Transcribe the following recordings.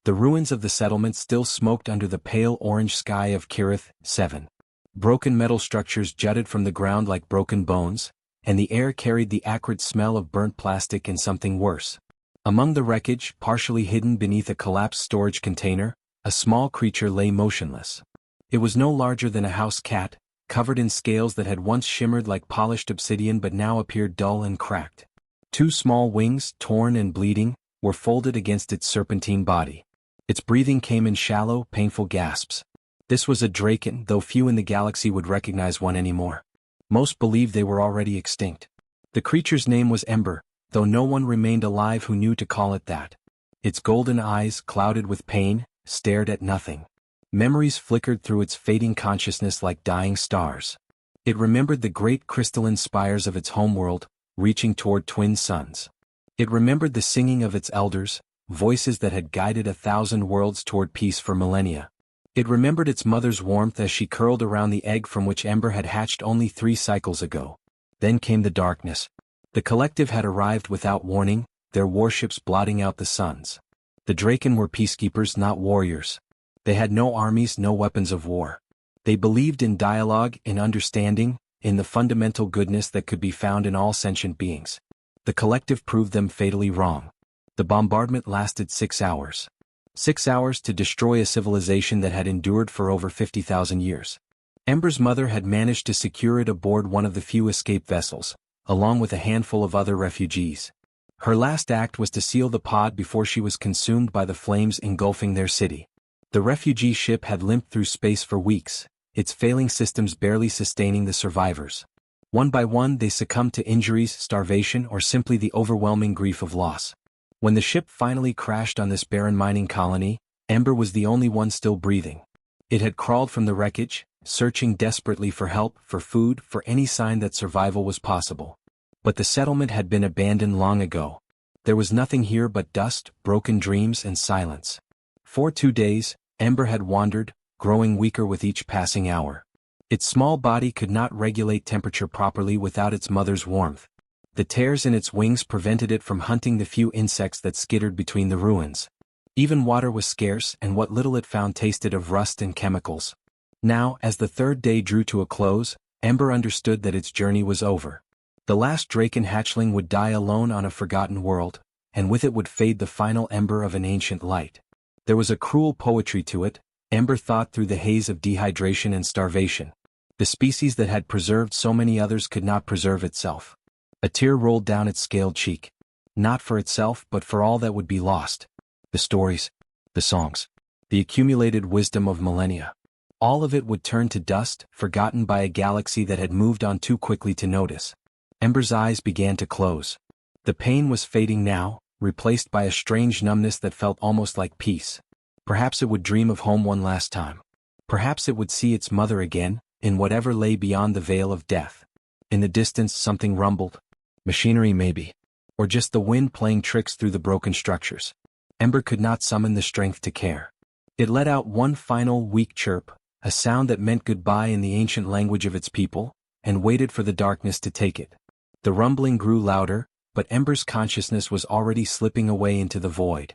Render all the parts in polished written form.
The ruins of the settlement still smoked under the pale orange sky of Kirith 7. Broken metal structures jutted from the ground like broken bones, and the air carried the acrid smell of burnt plastic and something worse. Among the wreckage, partially hidden beneath a collapsed storage container, a small creature lay motionless. It was no larger than a house cat, covered in scales that had once shimmered like polished obsidian but now appeared dull and cracked. Two small wings, torn and bleeding, were folded against its serpentine body. Its breathing came in shallow, painful gasps. This was a Draken, though few in the galaxy would recognize one anymore. Most believed they were already extinct. The creature's name was Ember, though no one remained alive who knew to call it that. Its golden eyes, clouded with pain, stared at nothing. Memories flickered through its fading consciousness like dying stars. It remembered the great crystalline spires of its homeworld, reaching toward twin suns. It remembered the singing of its elders, voices that had guided 1,000 worlds toward peace for millennia. It remembered its mother's warmth as she curled around the egg from which Ember had hatched only 3 cycles ago. Then came the darkness. The collective had arrived without warning, their warships blotting out the suns. The Draken were peacekeepers, not warriors. They had no armies, no weapons of war. They believed in dialogue, in understanding, in the fundamental goodness that could be found in all sentient beings. The collective proved them fatally wrong. The bombardment lasted 6 hours. 6 hours to destroy a civilization that had endured for over 50,000 years. Ember's mother had managed to secure it aboard one of the few escape vessels, along with a handful of other refugees. Her last act was to seal the pod before she was consumed by the flames engulfing their city. The refugee ship had limped through space for weeks, its failing systems barely sustaining the survivors. One by one they succumbed to injuries, starvation, or simply the overwhelming grief of loss. When the ship finally crashed on this barren mining colony, Ember was the only one still breathing. It had crawled from the wreckage, searching desperately for help, for food, for any sign that survival was possible. But the settlement had been abandoned long ago. There was nothing here but dust, broken dreams, and silence. For 2 days, Ember had wandered, growing weaker with each passing hour. Its small body could not regulate temperature properly without its mother's warmth. The tears in its wings prevented it from hunting the few insects that skittered between the ruins. Even water was scarce, and what little it found tasted of rust and chemicals. Now, as the 3rd day drew to a close, Ember understood that its journey was over. The last Draken hatchling would die alone on a forgotten world, and with it would fade the final ember of an ancient light. There was a cruel poetry to it, Ember thought through the haze of dehydration and starvation. The species that had preserved so many others could not preserve itself. A tear rolled down its scaled cheek. Not for itself, but for all that would be lost. The stories, the songs, the accumulated wisdom of millennia. All of it would turn to dust, forgotten by a galaxy that had moved on too quickly to notice. Ember's eyes began to close. The pain was fading now, replaced by a strange numbness that felt almost like peace. Perhaps it would dream of home one last time. Perhaps it would see its mother again, in whatever lay beyond the veil of death. In the distance something rumbled. Machinery maybe. Or just the wind playing tricks through the broken structures. Ember could not summon the strength to care. It let out one final weak chirp, a sound that meant goodbye in the ancient language of its people, and waited for the darkness to take it. The rumbling grew louder, but Ember's consciousness was already slipping away into the void.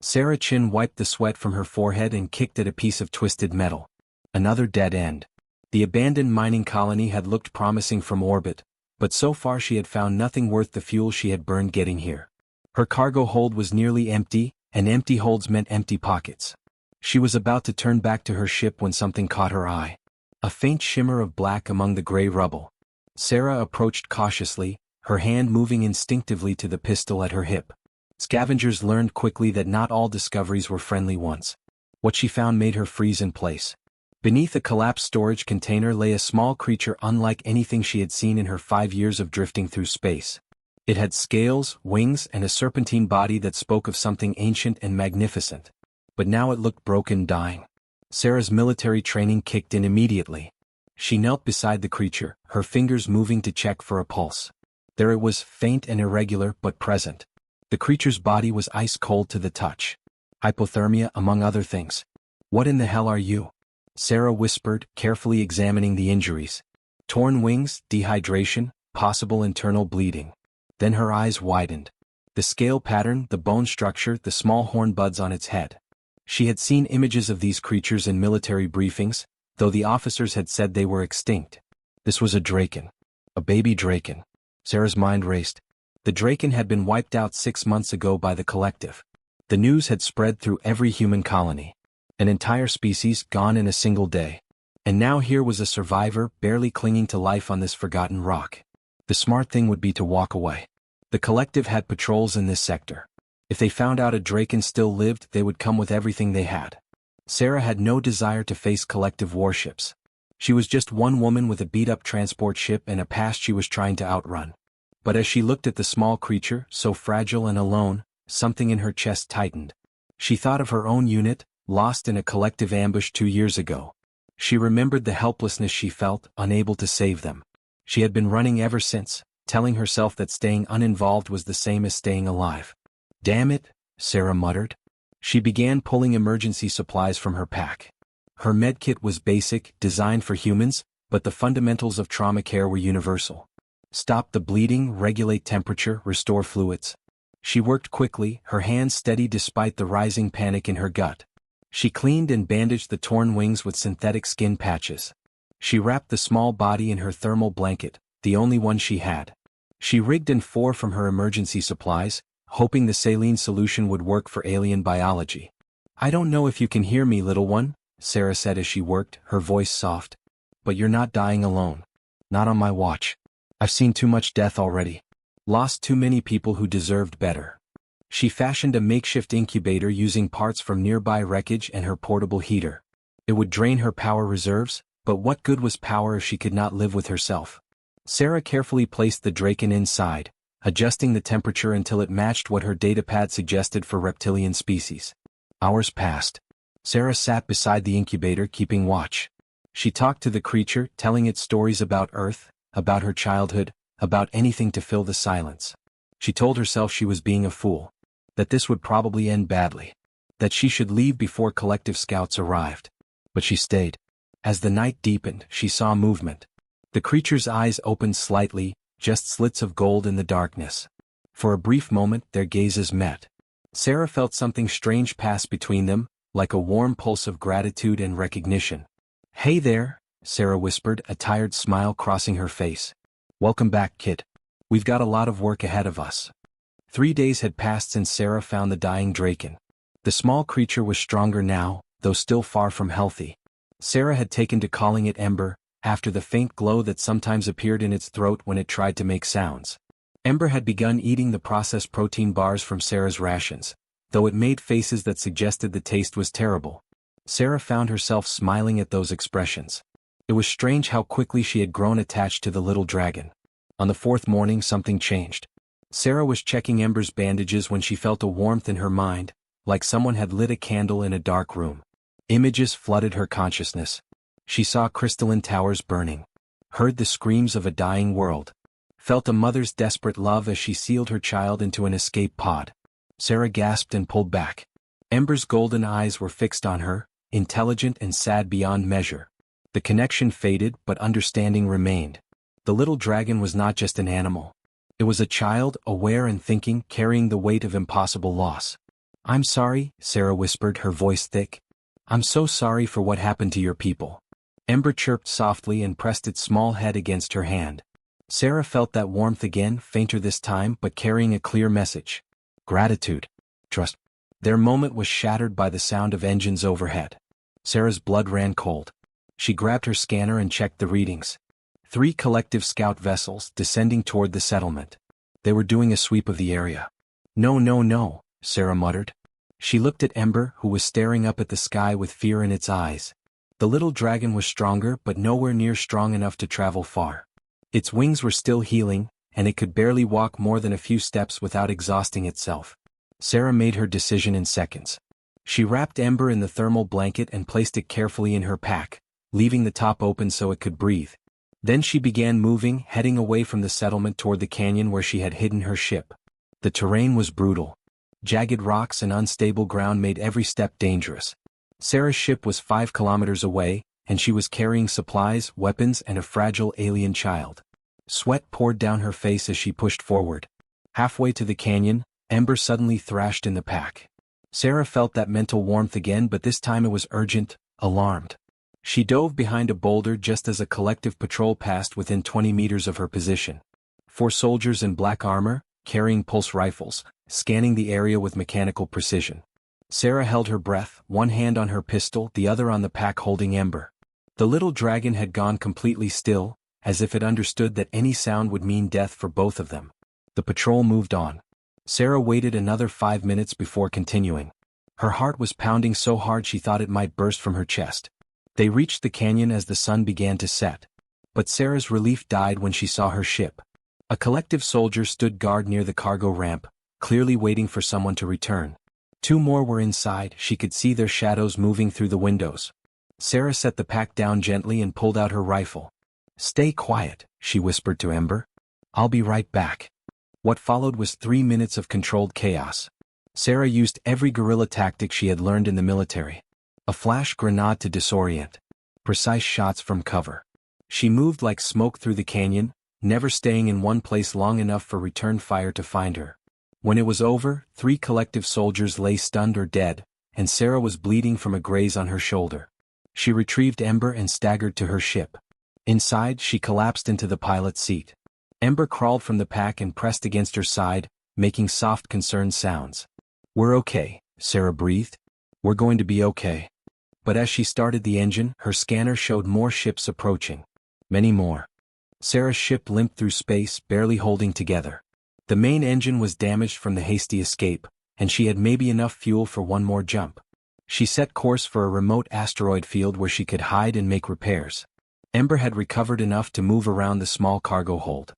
Sarah Chin wiped the sweat from her forehead and kicked at a piece of twisted metal. Another dead end. The abandoned mining colony had looked promising from orbit, but so far she had found nothing worth the fuel she had burned getting here. Her cargo hold was nearly empty, and empty holds meant empty pockets. She was about to turn back to her ship when something caught her eye. A faint shimmer of black among the gray rubble. Sarah approached cautiously, her hand moving instinctively to the pistol at her hip. Scavengers learned quickly that not all discoveries were friendly ones. What she found made her freeze in place. Beneath a collapsed storage container lay a small creature unlike anything she had seen in her 5 years of drifting through space. It had scales, wings, and a serpentine body that spoke of something ancient and magnificent. But now it looked broken, dying. Sarah's military training kicked in immediately. She knelt beside the creature, her fingers moving to check for a pulse. There it was, faint and irregular but present. The creature's body was ice cold to the touch. Hypothermia, among other things. "What in the hell are you?" Sarah whispered, carefully examining the injuries. Torn wings, dehydration, possible internal bleeding. Then her eyes widened. The scale pattern, the bone structure, the small horn buds on its head. She had seen images of these creatures in military briefings, though the officers had said they were extinct. This was a Draken. A baby Draken. Sarah's mind raced. The Draken had been wiped out 6 months ago by the collective. The news had spread through every human colony. An entire species gone in a single day. And now here was a survivor barely clinging to life on this forgotten rock. The smart thing would be to walk away. The collective had patrols in this sector. If they found out a Draken still lived, they would come with everything they had. Sarah had no desire to face collective warships. She was just one woman with a beat-up transport ship and a past she was trying to outrun. But as she looked at the small creature, so fragile and alone, something in her chest tightened. She thought of her own unit, lost in a collective ambush 2 years ago. She remembered the helplessness she felt, unable to save them. She had been running ever since, telling herself that staying uninvolved was the same as staying alive. Damn it, Sarah muttered. She began pulling emergency supplies from her pack. Her medkit was basic, designed for humans, but the fundamentals of trauma care were universal. Stop the bleeding, regulate temperature, restore fluids. She worked quickly, her hands steady despite the rising panic in her gut. She cleaned and bandaged the torn wings with synthetic skin patches. She wrapped the small body in her thermal blanket, the only one she had. She rigged and four from her emergency supplies, hoping the saline solution would work for alien biology. I don't know if you can hear me, little one, Sarah said as she worked, her voice soft. But you're not dying alone. Not on my watch. I've seen too much death already. Lost too many people who deserved better. She fashioned a makeshift incubator using parts from nearby wreckage and her portable heater. It would drain her power reserves, but what good was power if she could not live with herself? Sarah carefully placed the Draken inside, adjusting the temperature until it matched what her datapad suggested for reptilian species. Hours passed. Sarah sat beside the incubator keeping watch. She talked to the creature, telling it stories about Earth, about her childhood, about anything to fill the silence. She told herself she was being a fool. That this would probably end badly. That she should leave before collective scouts arrived. But she stayed. As the night deepened, she saw movement. The creature's eyes opened slightly, just slits of gold in the darkness. For a brief moment, their gazes met. Sarah felt something strange pass between them, like a warm pulse of gratitude and recognition. Hey there, Sarah whispered, a tired smile crossing her face. Welcome back, kid. We've got a lot of work ahead of us. 3 days had passed since Sarah found the dying Draken. The small creature was stronger now, though still far from healthy. Sarah had taken to calling it Ember, after the faint glow that sometimes appeared in its throat when it tried to make sounds. Ember had begun eating the processed protein bars from Sarah's rations, though it made faces that suggested the taste was terrible. Sarah found herself smiling at those expressions. It was strange how quickly she had grown attached to the little dragon. On the 4th morning something changed. Sarah was checking Ember's bandages when she felt a warmth in her mind, like someone had lit a candle in a dark room. Images flooded her consciousness. She saw crystalline towers burning, heard the screams of a dying world, felt a mother's desperate love as she sealed her child into an escape pod. Sarah gasped and pulled back. Ember's golden eyes were fixed on her, intelligent and sad beyond measure. The connection faded, but understanding remained. The little dragon was not just an animal. It was a child, aware and thinking, carrying the weight of impossible loss. I'm sorry, Sarah whispered, her voice thick. I'm so sorry for what happened to your people. Ember chirped softly and pressed its small head against her hand. Sarah felt that warmth again, fainter this time, but carrying a clear message. Gratitude. Trust. Their moment was shattered by the sound of engines overhead. Sarah's blood ran cold. She grabbed her scanner and checked the readings. 3 collective scout vessels descending toward the settlement. They were doing a sweep of the area. No, no, no, Sarah muttered. She looked at Ember, who was staring up at the sky with fear in its eyes. The little dragon was stronger, but nowhere near strong enough to travel far. Its wings were still healing, and it could barely walk more than a few steps without exhausting itself. Sarah made her decision in seconds. She wrapped Ember in the thermal blanket and placed it carefully in her pack, leaving the top open so it could breathe. Then she began moving, heading away from the settlement toward the canyon where she had hidden her ship. The terrain was brutal. Jagged rocks and unstable ground made every step dangerous. Sarah's ship was 5 kilometers away, and she was carrying supplies, weapons, and a fragile alien child. Sweat poured down her face as she pushed forward. Halfway to the canyon, Ember suddenly thrashed in the pack. Sarah felt that mental warmth again, but this time it was urgent, alarmed. She dove behind a boulder just as a collective patrol passed within 20 meters of her position. 4 soldiers in black armor, carrying pulse rifles, scanning the area with mechanical precision. Sarah held her breath, one hand on her pistol, the other on the pack holding Ember. The little dragon had gone completely still, as if it understood that any sound would mean death for both of them. The patrol moved on. Sarah waited another 5 minutes before continuing. Her heart was pounding so hard she thought it might burst from her chest. They reached the canyon as the sun began to set. But Sarah's relief died when she saw her ship. A collective soldier stood guard near the cargo ramp, clearly waiting for someone to return. 2 more were inside, she could see their shadows moving through the windows. Sarah set the pack down gently and pulled out her rifle. "Stay quiet," she whispered to Ember. "I'll be right back." What followed was 3 minutes of controlled chaos. Sarah used every guerrilla tactic she had learned in the military. A flash grenade to disorient. Precise shots from cover. She moved like smoke through the canyon, never staying in one place long enough for return fire to find her. When it was over, 3 collective soldiers lay stunned or dead, and Sarah was bleeding from a graze on her shoulder. She retrieved Ember and staggered to her ship. Inside, she collapsed into the pilot's seat. Ember crawled from the pack and pressed against her side, making soft concerned sounds. "We're okay," Sarah breathed. "We're going to be okay." But as she started the engine, her scanner showed more ships approaching. Many more. Sarah's ship limped through space, barely holding together. The main engine was damaged from the hasty escape, and she had maybe enough fuel for one more jump. She set course for a remote asteroid field where she could hide and make repairs. Ember had recovered enough to move around the small cargo hold.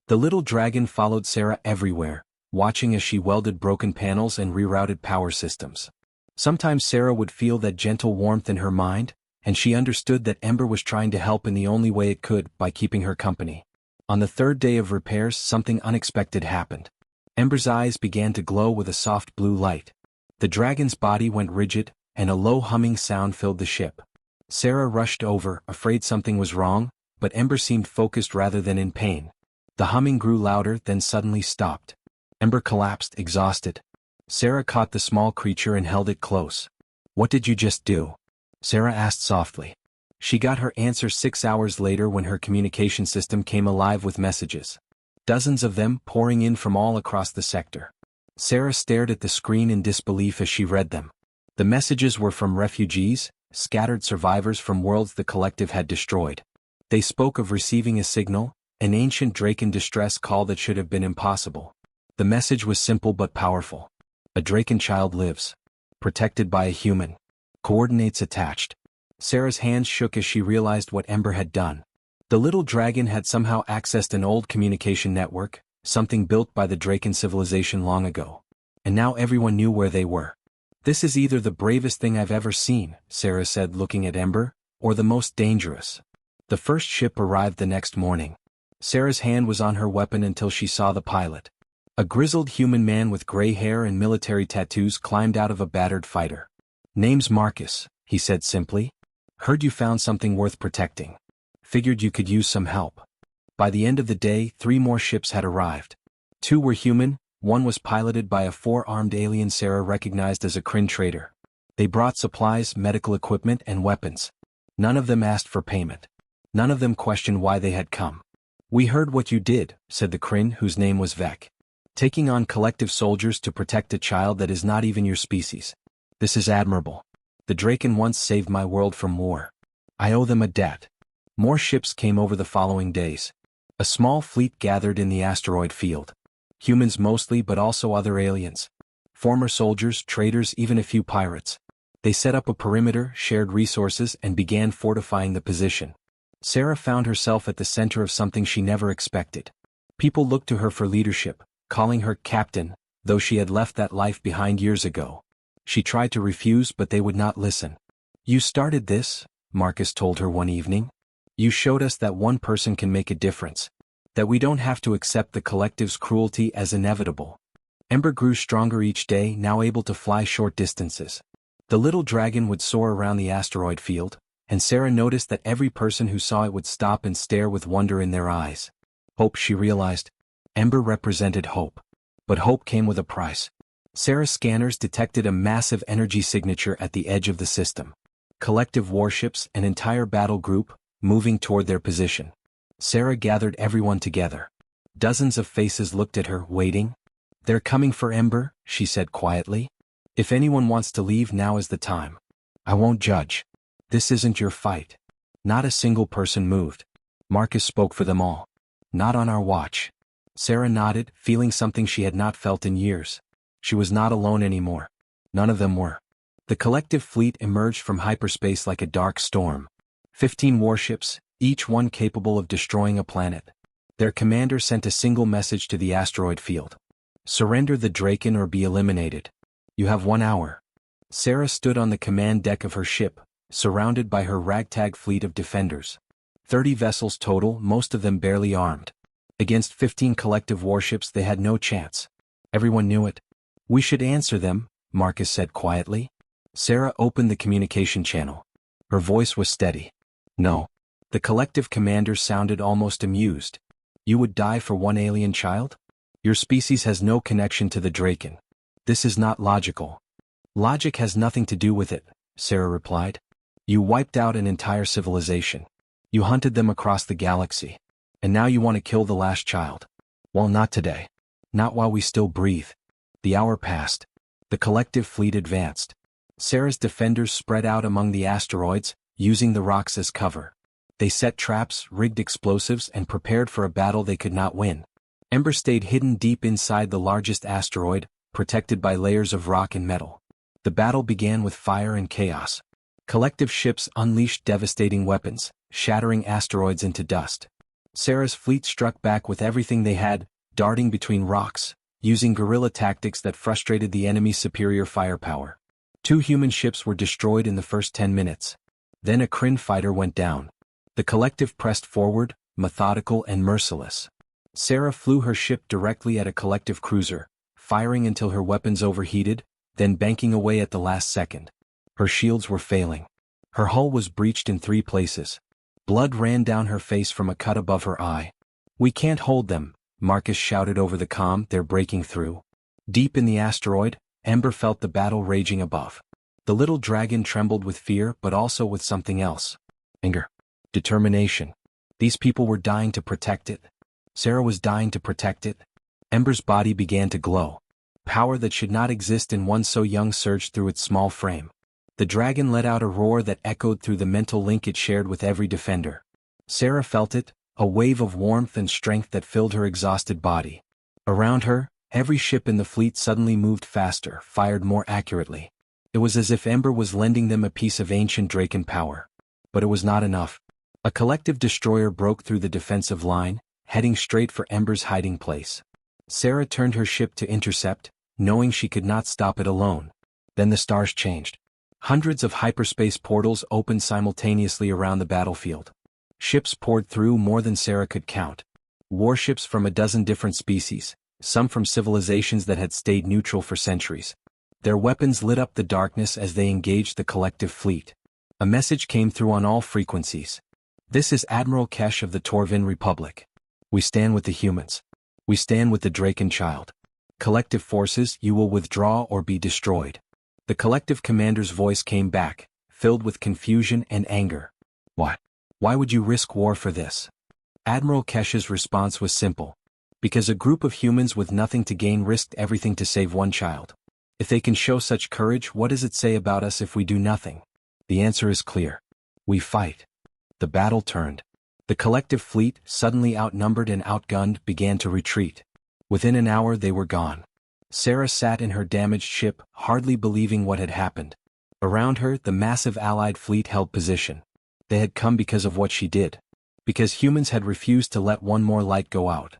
The little dragon followed Sarah everywhere, watching as she welded broken panels and rerouted power systems. Sometimes Sarah would feel that gentle warmth in her mind, and she understood that Ember was trying to help in the only way it could, by keeping her company. On the 3rd day of repairs, something unexpected happened. Ember's eyes began to glow with a soft blue light. The dragon's body went rigid, and a low humming sound filled the ship. Sarah rushed over, afraid something was wrong, but Ember seemed focused rather than in pain. The humming grew louder, then suddenly stopped. Ember collapsed, exhausted. Sarah caught the small creature and held it close. "What did you just do?" Sarah asked softly. She got her answer 6 hours later when her communication system came alive with messages. Dozens of them pouring in from all across the sector. Sarah stared at the screen in disbelief as she read them. The messages were from refugees, scattered survivors from worlds the collective had destroyed. They spoke of receiving a signal, an ancient Draken distress call that should have been impossible. The message was simple but powerful. A Draken child lives. Protected by a human. Coordinates attached. Sarah's hands shook as she realized what Ember had done. The little dragon had somehow accessed an old communication network, something built by the Draken civilization long ago. And now everyone knew where they were. "This is either the bravest thing I've ever seen," Sarah said looking at Ember, "or the most dangerous." The first ship arrived the next morning. Sarah's hand was on her weapon until she saw the pilot. A grizzled human man with gray hair and military tattoos climbed out of a battered fighter. "Name's Marcus," he said simply. "Heard you found something worth protecting. Figured you could use some help." By the end of the day, 3 more ships had arrived. 2 were human, one was piloted by a 4-armed alien Sarah recognized as a Kryn trader. They brought supplies, medical equipment, and weapons. None of them asked for payment. None of them questioned why they had come. "We heard what you did," said the Kryn, whose name was Vec. "Taking on collective soldiers to protect a child that is not even your species. This is admirable. The Draken once saved my world from war. I owe them a debt." More ships came over the following days. A small fleet gathered in the asteroid field. Humans mostly, but also other aliens. Former soldiers, traders, even a few pirates. They set up a perimeter, shared resources, and began fortifying the position. Sarah found herself at the center of something she never expected. People looked to her for leadership, calling her captain, though she had left that life behind years ago. She tried to refuse, but they would not listen. "You started this," Marcus told her one evening. "You showed us that one person can make a difference. That we don't have to accept the collective's cruelty as inevitable." Ember grew stronger each day, now able to fly short distances. The little dragon would soar around the asteroid field, and Sarah noticed that every person who saw it would stop and stare with wonder in their eyes. Hope, she realized. Ember represented hope. But hope came with a price. Sarah's scanners detected a massive energy signature at the edge of the system. Collective warships, an entire battle group, moving toward their position. Sarah gathered everyone together. Dozens of faces looked at her, waiting. "They're coming for Ember," she said quietly. "If anyone wants to leave, now is the time. I won't judge. This isn't your fight." Not a single person moved. Marcus spoke for them all. "Not on our watch." Sarah nodded, feeling something she had not felt in years. She was not alone anymore. None of them were. The collective fleet emerged from hyperspace like a dark storm. 15 warships, each one capable of destroying a planet. Their commander sent a single message to the asteroid field. "Surrender the Draken or be eliminated. You have 1 hour." Sarah stood on the command deck of her ship, surrounded by her ragtag fleet of defenders. 30 vessels total, most of them barely armed. Against 15 collective warships they had no chance. Everyone knew it. "We should answer them," Marcus said quietly. Sarah opened the communication channel. Her voice was steady. "No." The collective commander sounded almost amused. "You would die for one alien child? Your species has no connection to the Draken. This is not logical." "Logic has nothing to do with it," Sarah replied. "You wiped out an entire civilization. You hunted them across the galaxy. And now you want to kill the last child. Well, not today. Not while we still breathe." The hour passed. The collective fleet advanced. Sarah's defenders spread out among the asteroids, using the rocks as cover. They set traps, rigged explosives, and prepared for a battle they could not win. Ember stayed hidden deep inside the largest asteroid, protected by layers of rock and metal. The battle began with fire and chaos. Collective ships unleashed devastating weapons, shattering asteroids into dust. Sarah's fleet struck back with everything they had, darting between rocks, using guerrilla tactics that frustrated the enemy's superior firepower. 2 human ships were destroyed in the first 10 minutes. Then a Kryn fighter went down. The collective pressed forward, methodical and merciless. Sarah flew her ship directly at a collective cruiser, firing until her weapons overheated, then banking away at the last second. Her shields were failing. Her hull was breached in 3 places. Blood ran down her face from a cut above her eye. "We can't hold them," Marcus shouted over the comm. "They're breaking through." Deep in the asteroid, Ember felt the battle raging above. The little dragon trembled with fear but also with something else. Anger. Determination. These people were dying to protect it. Sarah was dying to protect it. Ember's body began to glow. Power that should not exist in one so young surged through its small frame. The dragon let out a roar that echoed through the mental link it shared with every defender. Sarah felt it, a wave of warmth and strength that filled her exhausted body. Around her, every ship in the fleet suddenly moved faster, fired more accurately. It was as if Ember was lending them a piece of ancient Draken power. But it was not enough. A collective destroyer broke through the defensive line, heading straight for Ember's hiding place. Sarah turned her ship to intercept, knowing she could not stop it alone. Then the stars changed. Hundreds of hyperspace portals opened simultaneously around the battlefield. Ships poured through, more than Sarah could count. Warships from a dozen different species, some from civilizations that had stayed neutral for centuries. Their weapons lit up the darkness as they engaged the collective fleet. A message came through on all frequencies. "This is Admiral Kesh of the Torvin Republic. We stand with the humans. We stand with the Draken child. Collective forces, you will withdraw or be destroyed." The collective commander's voice came back, filled with confusion and anger. "What? Why would you risk war for this?" Admiral Kesh's response was simple. "Because a group of humans with nothing to gain risked everything to save one child. If they can show such courage, what does it say about us if we do nothing? The answer is clear. We fight." The battle turned. The collective fleet, suddenly outnumbered and outgunned, began to retreat. Within an hour they were gone. Sarah sat in her damaged ship, hardly believing what had happened. Around her, the massive Allied fleet held position. They had come because of what she did. Because humans had refused to let one more light go out.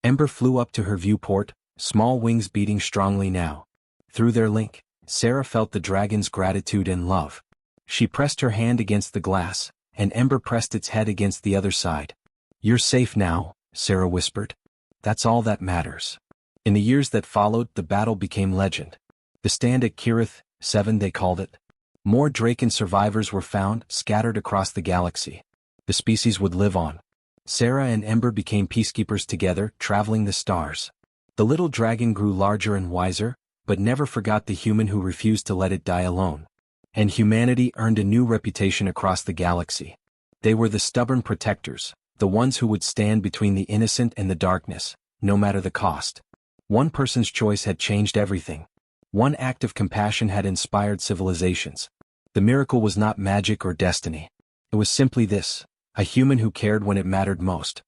Ember flew up to her viewport, small wings beating strongly now. Through their link, Sarah felt the dragon's gratitude and love. She pressed her hand against the glass, and Ember pressed its head against the other side. "You're safe now," Sarah whispered. "That's all that matters." In the years that followed, the battle became legend. The stand at Kirith 7 they called it. More Draken survivors were found, scattered across the galaxy. The species would live on. Sarah and Ember became peacekeepers together, traveling the stars. The little dragon grew larger and wiser, but never forgot the human who refused to let it die alone. And humanity earned a new reputation across the galaxy. They were the stubborn protectors, the ones who would stand between the innocent and the darkness, no matter the cost. One person's choice had changed everything. One act of compassion had inspired civilizations. The miracle was not magic or destiny. It was simply this: a human who cared when it mattered most.